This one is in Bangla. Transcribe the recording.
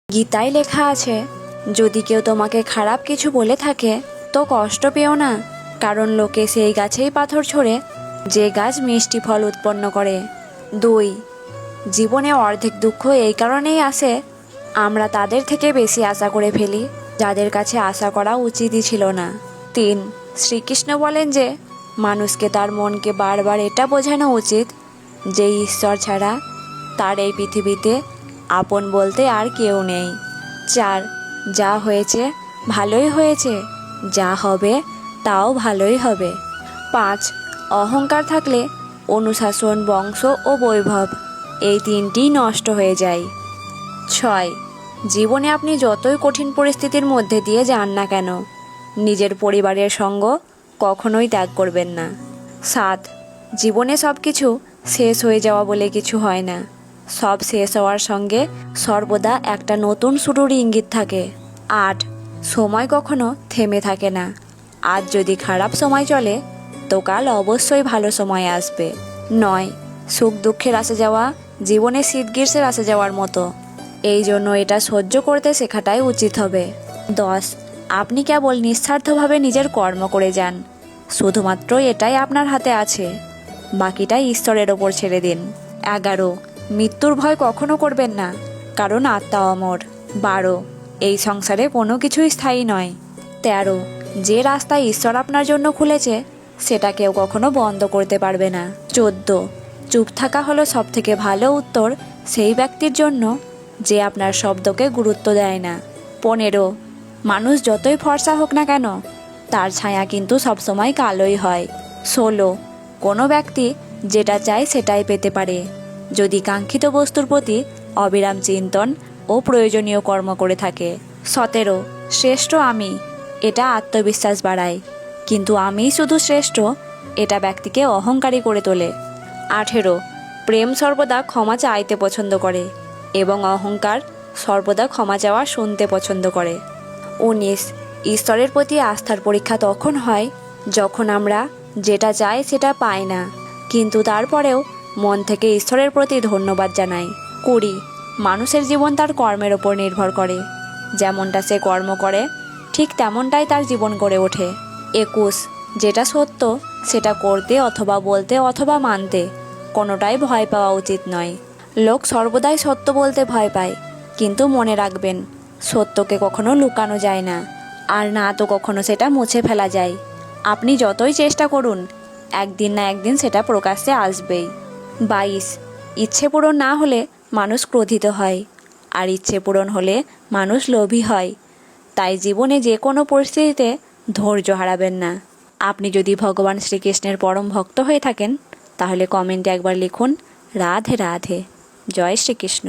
গীতায় লেখা আছে, যদি কেউ তোমাকে খারাপ কিছু বলে থাকে তো কষ্ট পেও না, কারণ লোকে সেই গাছেই পাথর ছোড়ে যে গাছ মিষ্টি ফল উৎপন্ন করে। 2, জীবনে অর্ধেক দুঃখ এই কারণেই আসে আমরা তাদের থেকে বেশি আশা করে ফেলি যাদের কাছে আশা করা উচিতই ছিল না। 3, শ্রীকৃষ্ণ বলেন যে মানুষকে তার মনকে বারবার এটা বোঝানো উচিত যে ঈশ্বর ছাড়া তার এই পৃথিবীতে আপন বলতে আর কেউ নেই। 4, যা হয়েছে ভালোই হয়েছে, যা হবে তাও ভালোই হবে। 5, অহংকার থাকলে অনুশাসন, বংশ ও বৈভব এই 3টিই নষ্ট হয়ে যায়। 6, জীবনে আপনি যতই কঠিন পরিস্থিতির মধ্যে দিয়ে যান না কেন, নিজের পরিবারের সঙ্গ কখনোই ত্যাগ করবেন না। 7, জীবনে সব কিছু শেষ হয়ে যাওয়া বলে কিছু হয় না, সব শেষ হওয়ার সঙ্গে সর্বদা একটা নতুন শুরুর ইঙ্গিত থাকে। 8, সময় কখনো থেমে থাকে না, আজ যদি খারাপ সময় চলে তো কাল অবশ্যই ভালো সময় আসবে। 9, সুখ দুঃখের আসে যাওয়া জীবনে শীত গ্রীষ্মের আসে যাওয়ার মতো, এই জন্য এটা সহ্য করতে শেখাটাই উচিত হবে। 10, আপনি কেবল নিঃস্বার্থভাবে নিজের কর্ম করে যান, শুধুমাত্র এটাই আপনার হাতে আছে, বাকিটাই ঈশ্বরের ওপর ছেড়ে দিন। 11, মৃত্যুর ভয় কখনো করবেন না, কারণ আত্মা অমর। 12, এই সংসারে কোনো কিছুই স্থায়ী নয়। 13, যে রাস্তায় ঈশ্বর আপনার জন্য খুলেছে সেটা কেউ কখনো বন্ধ করতে পারবে না। 14, চুপ থাকা হলো সবথেকে ভালো উত্তর সেই ব্যক্তির জন্য যে আপনার শব্দকে গুরুত্ব দেয় না। 15, মানুষ যতই ফর্সা হোক না কেন তার ছায়া কিন্তু সবসময় কালোই হয়। 16, কোনো ব্যক্তি যেটা চায় সেটাই পেতে পারে যদি কাঙ্ক্ষিত বস্তুর প্রতি অবিরাম চিন্তন ও প্রয়োজনীয় কর্ম করে থাকে। 17, শ্রেষ্ঠ আমি, এটা আত্মবিশ্বাস বাড়ায়, কিন্তু আমিই শুধু শ্রেষ্ঠ এটা ব্যক্তিকে অহংকারী করে তোলে। 18, প্রেম সর্বদা ক্ষমা চাইতে পছন্দ করে এবং অহংকার সর্বদা ক্ষমা চাওয়া শুনতে পছন্দ করে। 19, ঈশ্বরের প্রতি আস্থার পরীক্ষা তখন হয় যখন আমরা যেটা চাই সেটা পাই না, কিন্তু তারপরেও মন থেকে ঈশ্বরের প্রতি ধন্যবাদ জানাই। 20, মানুষের জীবন তার কর্মের ওপর নির্ভর করে, যেমনটা সে কর্ম করে ঠিক তেমনটাই তার জীবন গড়ে ওঠে। 21, যেটা সত্য সেটা করতে অথবা বলতে অথবা মানতে কোনোটাই ভয় পাওয়া উচিত নয়। লোক সর্বদাই সত্য বলতে ভয় পায়, কিন্তু মনে রাখবেন সত্যকে কখনো লুকানো যায় না, আর না তো কখনো সেটা মুছে ফেলা যায়। আপনি যতই চেষ্টা করুন একদিন না একদিন সেটা প্রকাশ্যে আসবেই। 22, ইচ্ছে পূরণ না হলে মানুষ ক্রোধিত হয়, আর ইচ্ছে পূরণ হলে মানুষ লোভী হয়। তাই জীবনে যে কোনো পরিস্থিতিতে ধৈর্য হারাবেন না। আপনি যদি ভগবান শ্রীকৃষ্ণের পরম ভক্ত হয়ে থাকেন তাহলে কমেন্টে একবার লিখুন রাধে রাধে। জয় শ্রীকৃষ্ণ।